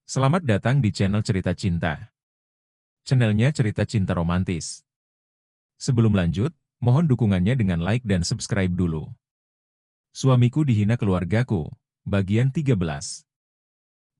Selamat datang di channel Cerita Cinta. Channelnya cerita cinta romantis. Sebelum lanjut, mohon dukungannya dengan like dan subscribe dulu. Suamiku dihina keluargaku, bagian 13.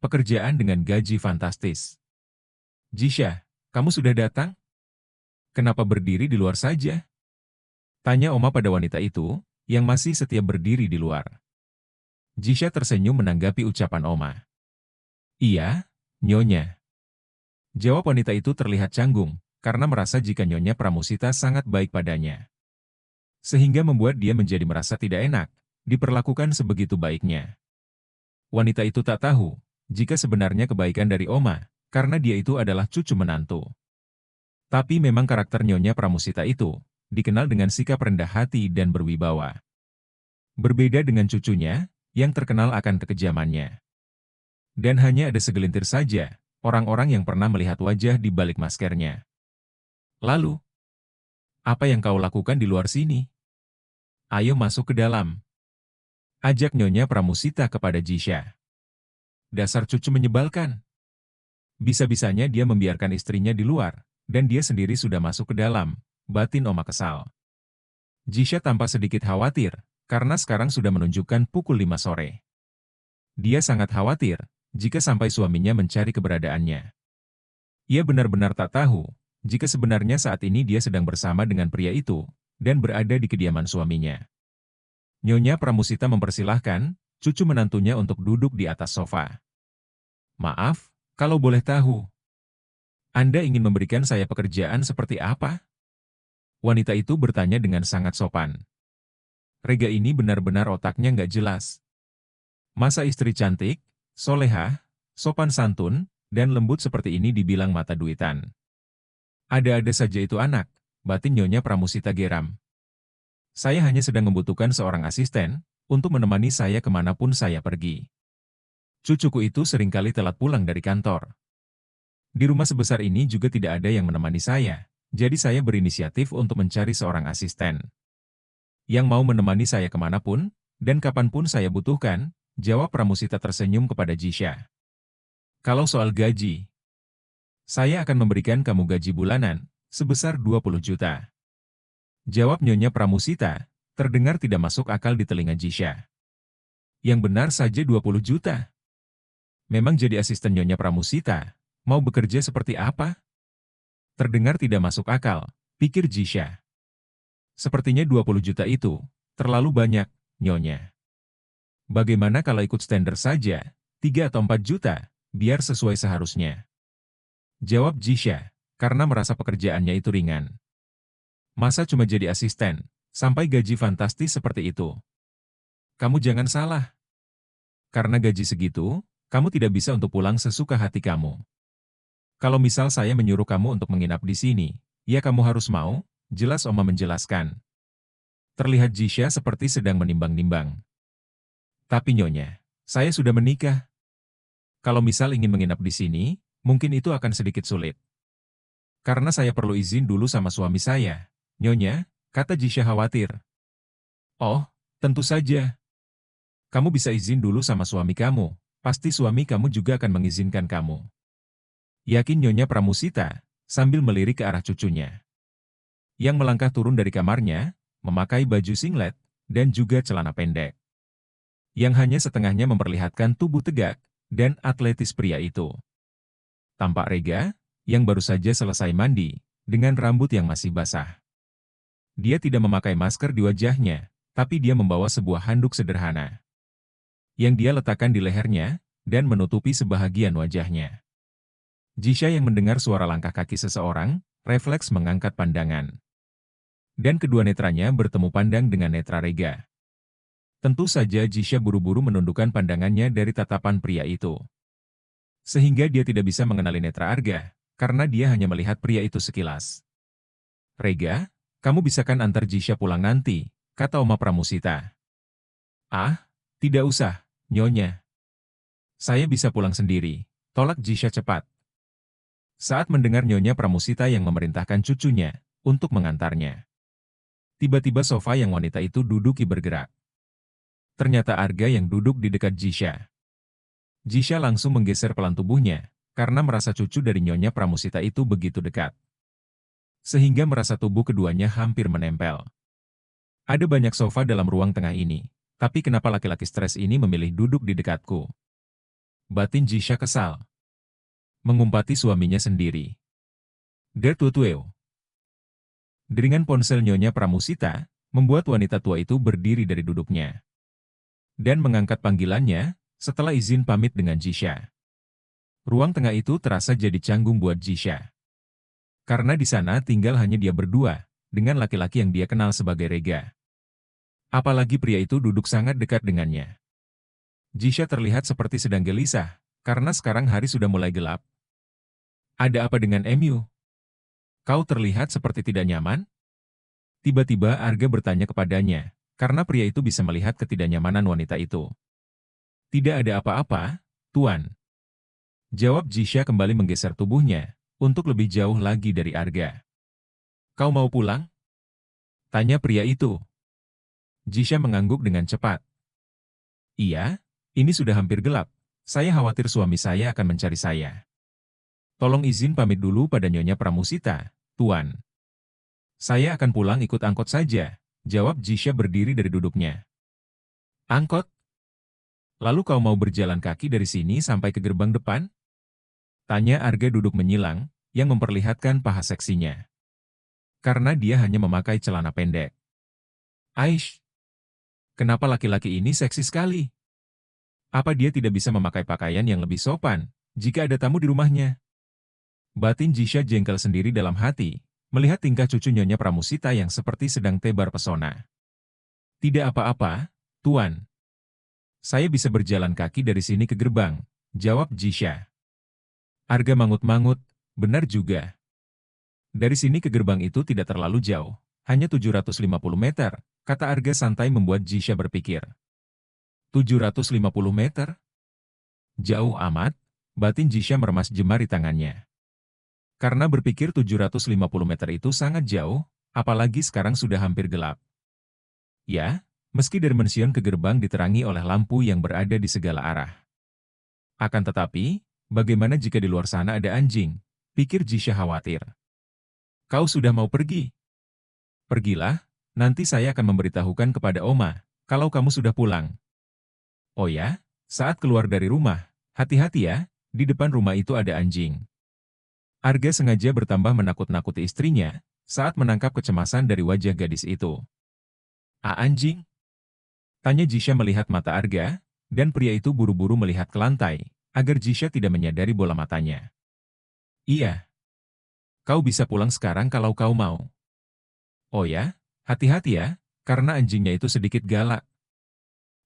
Pekerjaan dengan gaji fantastis. Jisha, kamu sudah datang? Kenapa berdiri di luar saja? Tanya Oma pada wanita itu, yang masih setia berdiri di luar. Jisha tersenyum menanggapi ucapan Oma. Iya, Nyonya. Jawab wanita itu terlihat canggung, karena merasa jika Nyonya Pramusita sangat baik padanya. Sehingga membuat dia menjadi merasa tidak enak, diperlakukan sebegitu baiknya. Wanita itu tak tahu, jika sebenarnya kebaikan dari Oma, karena dia itu adalah cucu menantu. Tapi memang karakter Nyonya Pramusita itu, dikenal dengan sikap rendah hati dan berwibawa. Berbeda dengan cucunya, yang terkenal akan kekejamannya. Dan hanya ada segelintir saja, orang-orang yang pernah melihat wajah di balik maskernya. Lalu, apa yang kau lakukan di luar sini? Ayo masuk ke dalam. Ajak Nyonya Pramusita kepada Jisha. Dasar cucu menyebalkan. Bisa-bisanya dia membiarkan istrinya di luar, dan dia sendiri sudah masuk ke dalam, batin Oma kesal. Jisha tampak sedikit khawatir, karena sekarang sudah menunjukkan pukul 5 sore. Dia sangat khawatir, jika sampai suaminya mencari keberadaannya. Ia benar-benar tak tahu, jika sebenarnya saat ini dia sedang bersama dengan pria itu, dan berada di kediaman suaminya. Nyonya Pramusita mempersilahkan cucu menantunya untuk duduk di atas sofa. Maaf, kalau boleh tahu, Anda ingin memberikan saya pekerjaan seperti apa? Wanita itu bertanya dengan sangat sopan. Rega ini benar-benar otaknya nggak jelas. Masa istri cantik, solehah, sopan santun, dan lembut seperti ini dibilang mata duitan? Ada-ada saja itu anak, batin Nyonya Pramusita geram. Saya hanya sedang membutuhkan seorang asisten, untuk menemani saya kemanapun saya pergi. Cucuku itu seringkali telat pulang dari kantor. Di rumah sebesar ini juga tidak ada yang menemani saya, jadi saya berinisiatif untuk mencari seorang asisten. Yang mau menemani saya kemanapun, dan kapanpun saya butuhkan, jawab Pramusita tersenyum kepada Jisha. Kalau soal gaji, saya akan memberikan kamu gaji bulanan, sebesar 20 juta. Jawab Nyonya Pramusita, terdengar tidak masuk akal di telinga Jisha. Yang benar saja 20 juta. Memang jadi asisten Nyonya Pramusita, mau bekerja seperti apa? Terdengar tidak masuk akal, pikir Jisha. Sepertinya 20 juta itu, terlalu banyak, Nyonya. Bagaimana kalau ikut standar saja, 3 atau 4 juta, biar sesuai seharusnya. Jawab Jisha, karena merasa pekerjaannya itu ringan. Masa cuma jadi asisten, sampai gaji fantastis seperti itu? Kamu jangan salah. Karena gaji segitu, kamu tidak bisa untuk pulang sesuka hati kamu. Kalau misal saya menyuruh kamu untuk menginap di sini, ya kamu harus mau, jelas Oma menjelaskan. Terlihat Jisha seperti sedang menimbang-nimbang. Tapi Nyonya, saya sudah menikah. Kalau misal ingin menginap di sini, mungkin itu akan sedikit sulit. Karena saya perlu izin dulu sama suami saya, Nyonya, kata Jisha khawatir. Oh, tentu saja. Kamu bisa izin dulu sama suami kamu, pasti suami kamu juga akan mengizinkan kamu. Yakin Nyonya Pramusita, sambil melirik ke arah cucunya. Yang melangkah turun dari kamarnya, memakai baju singlet, dan juga celana pendek. Yang hanya setengahnya memperlihatkan tubuh tegak, dan atletis pria itu. Tampak Rega, yang baru saja selesai mandi, dengan rambut yang masih basah. Dia tidak memakai masker di wajahnya, tapi dia membawa sebuah handuk sederhana. Yang dia letakkan di lehernya, dan menutupi sebahagian wajahnya. Jisha yang mendengar suara langkah kaki seseorang, refleks mengangkat pandangan. Dan kedua netranya bertemu pandang dengan netra Rega. Tentu saja Jisha buru-buru menundukkan pandangannya dari tatapan pria itu. Sehingga dia tidak bisa mengenali netra Arga, karena dia hanya melihat pria itu sekilas. Rega, kamu bisa kan antar Jisha pulang nanti, kata Oma Pramusita. Ah, tidak usah, Nyonya. Saya bisa pulang sendiri, tolak Jisha cepat. Saat mendengar Nyonya Pramusita yang memerintahkan cucunya untuk mengantarnya. Tiba-tiba sofa yang wanita itu duduki bergerak. Ternyata Arga yang duduk di dekat Jisha. Jisha langsung menggeser pelan tubuhnya, karena merasa cucu dari Nyonya Pramusita itu begitu dekat. Sehingga merasa tubuh keduanya hampir menempel. Ada banyak sofa dalam ruang tengah ini, tapi kenapa laki-laki stres ini memilih duduk di dekatku? Batin Jisha kesal. Mengumpati suaminya sendiri. Gertutueo. Deringan ponsel Nyonya Pramusita, membuat wanita tua itu berdiri dari duduknya. Dan mengangkat panggilannya, setelah izin pamit dengan Jisha. Ruang tengah itu terasa jadi canggung buat Jisha. Karena di sana tinggal hanya dia berdua, dengan laki-laki yang dia kenal sebagai Rega. Apalagi pria itu duduk sangat dekat dengannya. Jisha terlihat seperti sedang gelisah, karena sekarang hari sudah mulai gelap. Ada apa dengan Emu? Kau terlihat seperti tidak nyaman? Tiba-tiba Arga bertanya kepadanya, karena pria itu bisa melihat ketidaknyamanan wanita itu. Tidak ada apa-apa, Tuan. Jawab Jisha kembali menggeser tubuhnya, untuk lebih jauh lagi dari Arga. Kau mau pulang? Tanya pria itu. Jisha mengangguk dengan cepat. Iya, ini sudah hampir gelap. Saya khawatir suami saya akan mencari saya. Tolong izin pamit dulu pada Nyonya Pramusita, Tuan. Saya akan pulang ikut angkot saja, jawab Jisha berdiri dari duduknya. Angkot? Lalu kau mau berjalan kaki dari sini sampai ke gerbang depan? Tanya Arga duduk menyilang, yang memperlihatkan paha seksinya. Karena dia hanya memakai celana pendek. Aish! Kenapa laki-laki ini seksi sekali? Apa dia tidak bisa memakai pakaian yang lebih sopan, jika ada tamu di rumahnya? Batin Jisha jengkel sendiri dalam hati, melihat tingkah cucu Nyonya Pramusita yang seperti sedang tebar pesona. Tidak apa-apa, Tuan. Saya bisa berjalan kaki dari sini ke gerbang, jawab Jisha. Arga mangut-mangut, benar juga. Dari sini ke gerbang itu tidak terlalu jauh, hanya 750 meter, kata Arga santai membuat Jisha berpikir. 750 meter? Jauh amat, batin Jisha meremas jemari tangannya. Karena berpikir 750 meter itu sangat jauh, apalagi sekarang sudah hampir gelap. Ya, meski dari mansion ke gerbang diterangi oleh lampu yang berada di segala arah. Akan tetapi, bagaimana jika di luar sana ada anjing? Pikir Jisha khawatir. Kau sudah mau pergi? Pergilah, nanti saya akan memberitahukan kepada Oma, kalau kamu sudah pulang. Oh ya, saat keluar dari rumah, hati-hati ya, di depan rumah itu ada anjing. Arga sengaja bertambah menakut-nakuti istrinya, saat menangkap kecemasan dari wajah gadis itu. Anjing? Tanya Jisha melihat mata Arga, dan pria itu buru-buru melihat ke lantai, agar Jisha tidak menyadari bola matanya. Iya. Kau bisa pulang sekarang kalau kau mau. Oh ya, hati-hati ya, karena anjingnya itu sedikit galak.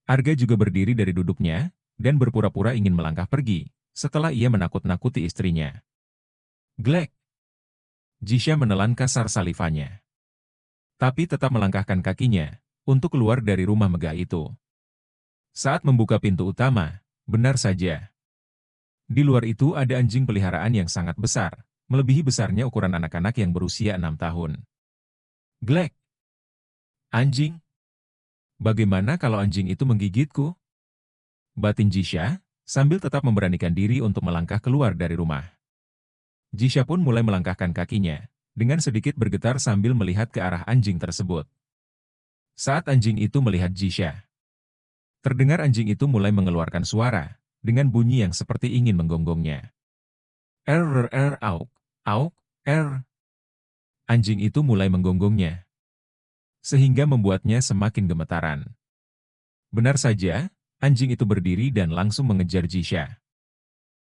Arga juga berdiri dari duduknya, dan berpura-pura ingin melangkah pergi, setelah ia menakut-nakuti istrinya. Glek! Jisha menelan kasar salivanya. Tapi tetap melangkahkan kakinya, untuk keluar dari rumah megah itu. Saat membuka pintu utama, benar saja. Di luar itu ada anjing peliharaan yang sangat besar, melebihi besarnya ukuran anak-anak yang berusia 6 tahun. Glek! Anjing? Bagaimana kalau anjing itu menggigitku? Batin Jisha, sambil tetap memberanikan diri untuk melangkah keluar dari rumah. Jisha pun mulai melangkahkan kakinya, dengan sedikit bergetar sambil melihat ke arah anjing tersebut. Saat anjing itu melihat Jisha, terdengar anjing itu mulai mengeluarkan suara, dengan bunyi yang seperti ingin menggonggongnya. Auk, auk, Anjing itu mulai menggonggongnya, sehingga membuatnya semakin gemetaran. Benar saja, anjing itu berdiri dan langsung mengejar Jisha.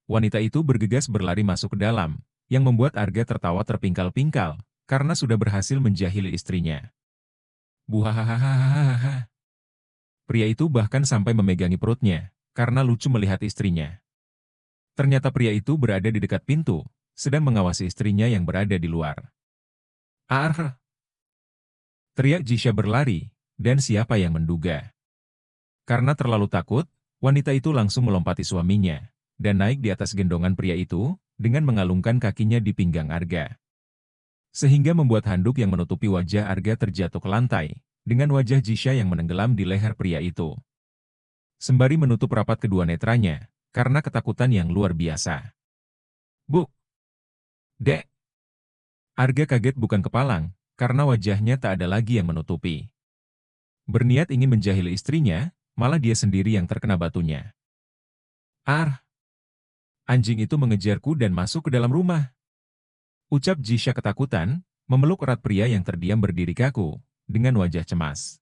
Wanita itu bergegas berlari masuk ke dalam, yang membuat Arga tertawa terpingkal-pingkal, karena sudah berhasil menjahili istrinya. Buhahahahaha. Pria itu bahkan sampai memegangi perutnya, karena lucu melihat istrinya. Ternyata pria itu berada di dekat pintu, sedang mengawasi istrinya yang berada di luar. Arr! Teriak Jisha berlari, dan siapa yang menduga? Karena terlalu takut, wanita itu langsung melompati suaminya, dan naik di atas gendongan pria itu, dengan mengalungkan kakinya di pinggang Arga. Sehingga membuat handuk yang menutupi wajah Arga terjatuh ke lantai, dengan wajah Jisha yang menenggelam di leher pria itu. Sembari menutup rapat kedua netranya, karena ketakutan yang luar biasa. "Bu, Dek!" Arga kaget bukan kepalang, karena wajahnya tak ada lagi yang menutupi. Berniat ingin menjahili istrinya, malah dia sendiri yang terkena batunya. "Ar!" Anjing itu mengejarku dan masuk ke dalam rumah. Ucap Jisha ketakutan, memeluk erat pria yang terdiam berdiri kaku, dengan wajah cemas.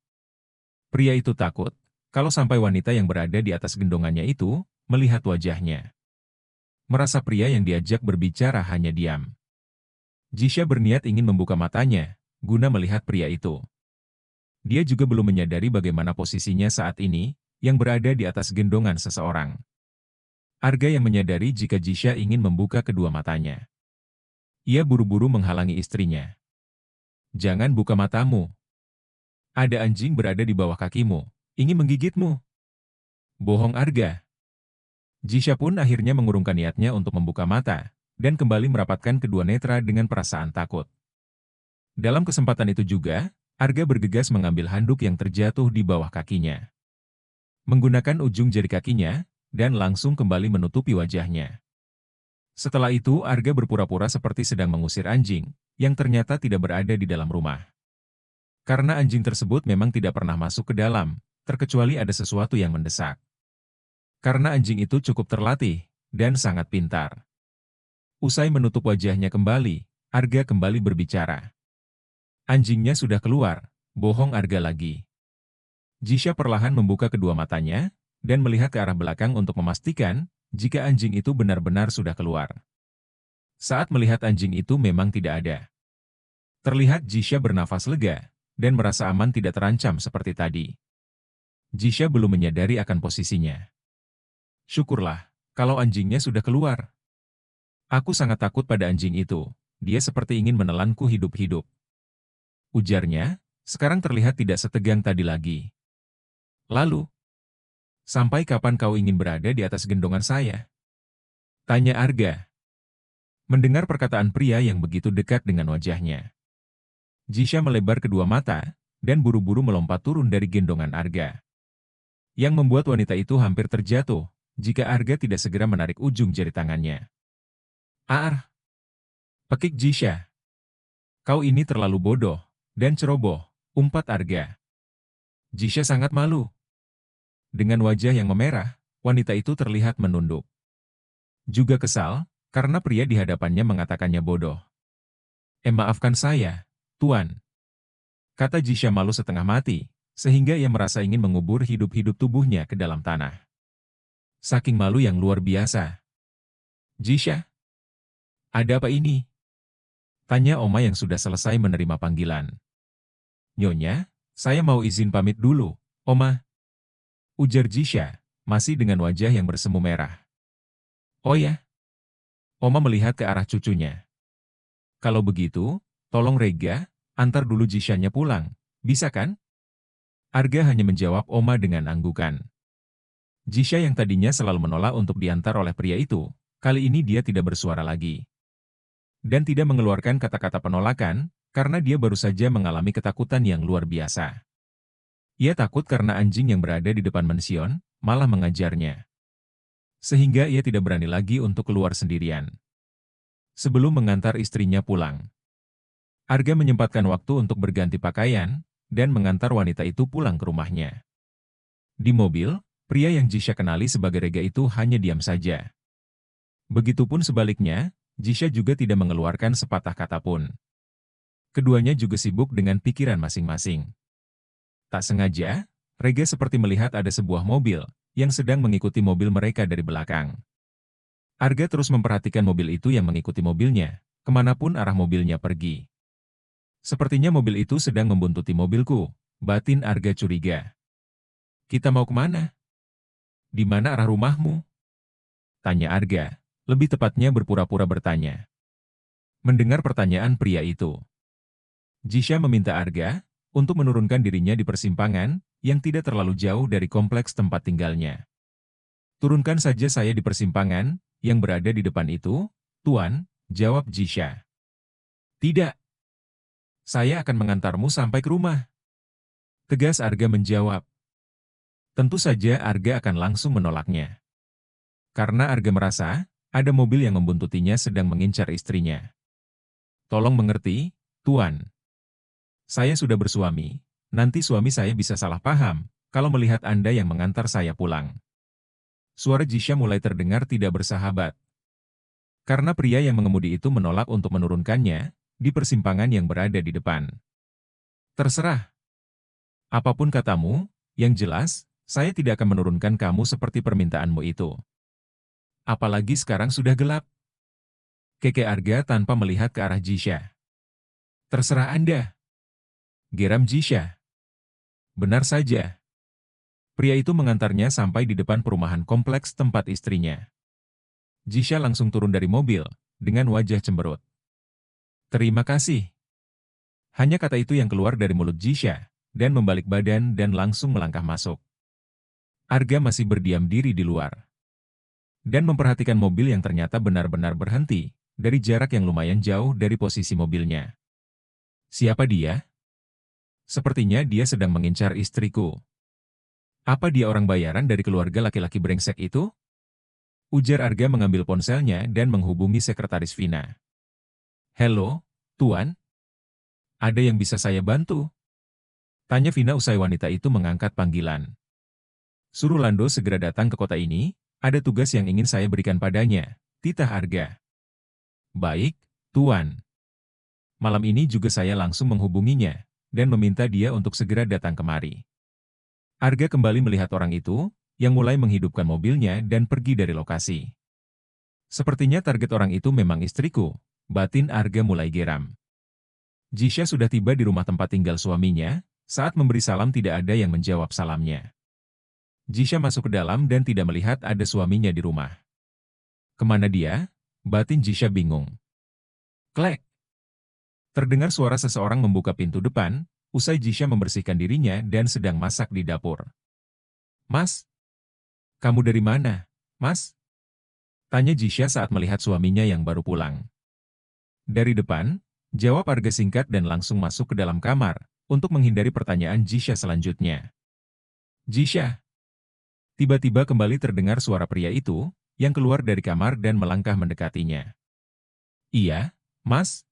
Pria itu takut, kalau sampai wanita yang berada di atas gendongannya itu, melihat wajahnya. Merasa pria yang diajak berbicara hanya diam. Jisha berniat ingin membuka matanya, guna melihat pria itu. Dia juga belum menyadari bagaimana posisinya saat ini, yang berada di atas gendongan seseorang. Arga yang menyadari jika Jisha ingin membuka kedua matanya. Ia buru-buru menghalangi istrinya. "Jangan buka matamu. Ada anjing berada di bawah kakimu, ingin menggigitmu." "Bohong Arga." Jisha pun akhirnya mengurungkan niatnya untuk membuka mata, dan kembali merapatkan kedua netra dengan perasaan takut. Dalam kesempatan itu juga, Arga bergegas mengambil handuk yang terjatuh di bawah kakinya. Menggunakan ujung jari kakinya, dan langsung kembali menutupi wajahnya. Setelah itu Arga berpura-pura seperti sedang mengusir anjing, yang ternyata tidak berada di dalam rumah. Karena anjing tersebut memang tidak pernah masuk ke dalam, terkecuali ada sesuatu yang mendesak. Karena anjing itu cukup terlatih, dan sangat pintar. Usai menutup wajahnya kembali, Arga kembali berbicara. "Anjingnya sudah keluar," bohong Arga lagi. Jisha perlahan membuka kedua matanya, dan melihat ke arah belakang untuk memastikan jika anjing itu benar-benar sudah keluar. Saat melihat anjing itu memang tidak ada. Terlihat Jisha bernafas lega, dan merasa aman tidak terancam seperti tadi. Jisha belum menyadari akan posisinya. "Syukurlah, kalau anjingnya sudah keluar. Aku sangat takut pada anjing itu, dia seperti ingin menelanku hidup-hidup." Ujarnya, sekarang terlihat tidak setegang tadi lagi. "Lalu, sampai kapan kau ingin berada di atas gendongan saya?" tanya Arga. Mendengar perkataan pria yang begitu dekat dengan wajahnya, Jisha melebar kedua mata, dan buru-buru melompat turun dari gendongan Arga. Yang membuat wanita itu hampir terjatuh, jika Arga tidak segera menarik ujung jari tangannya. "Ar!" pekik Jisha. "Kau ini terlalu bodoh, dan ceroboh," umpat Arga. Jisha sangat malu. Dengan wajah yang memerah, wanita itu terlihat menunduk. Juga kesal, karena pria di hadapannya mengatakannya bodoh. Maafkan saya, Tuan," kata Jisha malu setengah mati, sehingga ia merasa ingin mengubur hidup-hidup tubuhnya ke dalam tanah. Saking malu yang luar biasa. "Jisha, ada apa ini?" tanya Oma yang sudah selesai menerima panggilan. "Nyonya, saya mau izin pamit dulu, Oma," ujar Jisha, masih dengan wajah yang bersemu merah. "Oh ya?" Oma melihat ke arah cucunya. "Kalau begitu, tolong Rega, antar dulu Jisha-nya pulang, bisa kan?" Arga hanya menjawab Oma dengan anggukan. Jisha yang tadinya selalu menolak untuk diantar oleh pria itu, kali ini dia tidak bersuara lagi. Dan tidak mengeluarkan kata-kata penolakan, karena dia baru saja mengalami ketakutan yang luar biasa. Ia takut karena anjing yang berada di depan mansion, malah mengajarnya. Sehingga ia tidak berani lagi untuk keluar sendirian. Sebelum mengantar istrinya pulang, Arga menyempatkan waktu untuk berganti pakaian, dan mengantar wanita itu pulang ke rumahnya. Di mobil, pria yang Jisha kenali sebagai Rega itu hanya diam saja. Begitupun sebaliknya, Jisha juga tidak mengeluarkan sepatah kata pun. Keduanya juga sibuk dengan pikiran masing-masing. Tak sengaja, Rega seperti melihat ada sebuah mobil yang sedang mengikuti mobil mereka dari belakang. Arga terus memperhatikan mobil itu yang mengikuti mobilnya, kemanapun arah mobilnya pergi. Sepertinya mobil itu sedang membuntuti mobilku, batin Arga curiga. "Kita mau kemana? Di mana arah rumahmu?" tanya Arga, lebih tepatnya berpura-pura bertanya. Mendengar pertanyaan pria itu, Jisha meminta Arga untuk menurunkan dirinya di persimpangan yang tidak terlalu jauh dari kompleks tempat tinggalnya. "Turunkan saja saya di persimpangan yang berada di depan itu, Tuan," jawab Jisha. "Tidak. Saya akan mengantarmu sampai ke rumah," tegas Arga menjawab. Tentu saja Arga akan langsung menolaknya. Karena Arga merasa, ada mobil yang membuntutinya sedang mengincar istrinya. Tolong mengerti, Tuan. Saya sudah bersuami. Nanti suami saya bisa salah paham, kalau melihat Anda yang mengantar saya pulang. Suara Jisha mulai terdengar tidak bersahabat. Karena pria yang mengemudi itu menolak untuk menurunkannya, di persimpangan yang berada di depan. Terserah. Apapun katamu, yang jelas, saya tidak akan menurunkan kamu seperti permintaanmu itu. Apalagi sekarang sudah gelap. Keke Arga tanpa melihat ke arah Jisha. Terserah Anda. Geram Jisha. Benar saja. Pria itu mengantarnya sampai di depan perumahan kompleks tempat istrinya. Jisha langsung turun dari mobil, dengan wajah cemberut. Terima kasih. Hanya kata itu yang keluar dari mulut Jisha, dan membalik badan dan langsung melangkah masuk. Arga masih berdiam diri di luar. Dan memperhatikan mobil yang ternyata benar-benar berhenti, dari jarak yang lumayan jauh dari posisi mobilnya. Siapa dia? Sepertinya dia sedang mengincar istriku. Apa dia orang bayaran dari keluarga laki-laki brengsek itu? Ujar Arga mengambil ponselnya dan menghubungi sekretaris Vina. Halo, Tuan? Ada yang bisa saya bantu? Tanya Vina usai wanita itu mengangkat panggilan. Suruh Lando segera datang ke kota ini, ada tugas yang ingin saya berikan padanya, titah Arga. Baik, Tuan. Malam ini juga saya langsung menghubunginya, dan meminta dia untuk segera datang kemari. Arga kembali melihat orang itu, yang mulai menghidupkan mobilnya dan pergi dari lokasi. Sepertinya target orang itu memang istriku, batin Arga mulai geram. Jisha sudah tiba di rumah tempat tinggal suaminya, saat memberi salam tidak ada yang menjawab salamnya. Jisha masuk ke dalam dan tidak melihat ada suaminya di rumah. Kemana dia? Batin Jisha bingung. Klek! Terdengar suara seseorang membuka pintu depan, usai Jisha membersihkan dirinya dan sedang masak di dapur. Mas? Kamu dari mana, Mas? Tanya Jisha saat melihat suaminya yang baru pulang. Dari depan, jawab Arga singkat dan langsung masuk ke dalam kamar, untuk menghindari pertanyaan Jisha selanjutnya. Jisha. Tiba-tiba kembali terdengar suara pria itu, yang keluar dari kamar dan melangkah mendekatinya. Iya, Mas?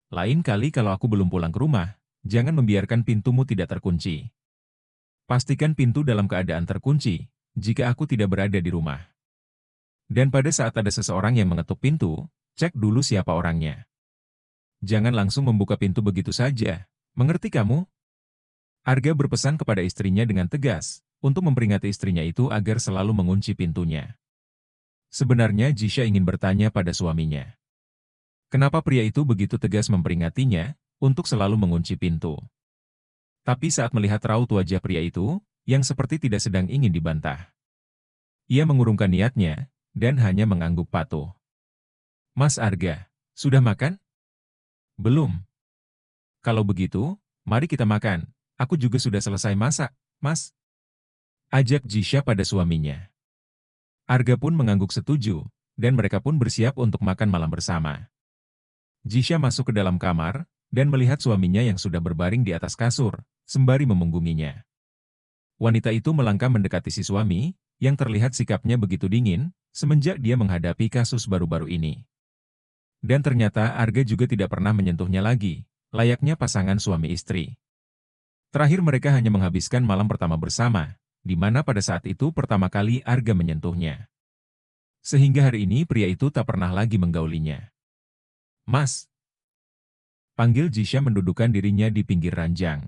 Lain kali kalau aku belum pulang ke rumah, jangan membiarkan pintumu tidak terkunci. Pastikan pintu dalam keadaan terkunci, jika aku tidak berada di rumah. Dan pada saat ada seseorang yang mengetuk pintu, cek dulu siapa orangnya. Jangan langsung membuka pintu begitu saja, mengerti kamu? Arga berpesan kepada istrinya dengan tegas, untuk memperingati istrinya itu agar selalu mengunci pintunya. Sebenarnya Jisha ingin bertanya pada suaminya. Kenapa pria itu begitu tegas memperingatinya, untuk selalu mengunci pintu? Tapi saat melihat raut wajah pria itu, yang seperti tidak sedang ingin dibantah. Ia mengurungkan niatnya, dan hanya mengangguk patuh. Mas Arga, sudah makan? Belum. Kalau begitu, mari kita makan. Aku juga sudah selesai masak, Mas. Ajak Jisha pada suaminya. Arga pun mengangguk setuju, dan mereka pun bersiap untuk makan malam bersama. Jisha masuk ke dalam kamar, dan melihat suaminya yang sudah berbaring di atas kasur, sembari memunggunginya. Wanita itu melangkah mendekati si suami, yang terlihat sikapnya begitu dingin, semenjak dia menghadapi kasus baru-baru ini. Dan ternyata Arga juga tidak pernah menyentuhnya lagi, layaknya pasangan suami istri. Terakhir mereka hanya menghabiskan malam pertama bersama, di mana pada saat itu pertama kali Arga menyentuhnya. Sehingga hari ini pria itu tak pernah lagi menggaulinya. Mas. Panggil Jisha mendudukkan dirinya di pinggir ranjang.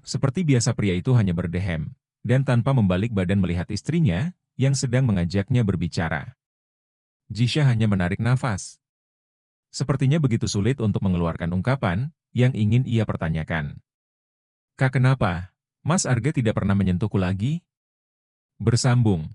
Seperti biasa pria itu hanya berdehem, dan tanpa membalik badan melihat istrinya, yang sedang mengajaknya berbicara. Jisha hanya menarik nafas. Sepertinya begitu sulit untuk mengeluarkan ungkapan, yang ingin ia pertanyakan. Kak kenapa, Mas Arga tidak pernah menyentuhku lagi? Bersambung.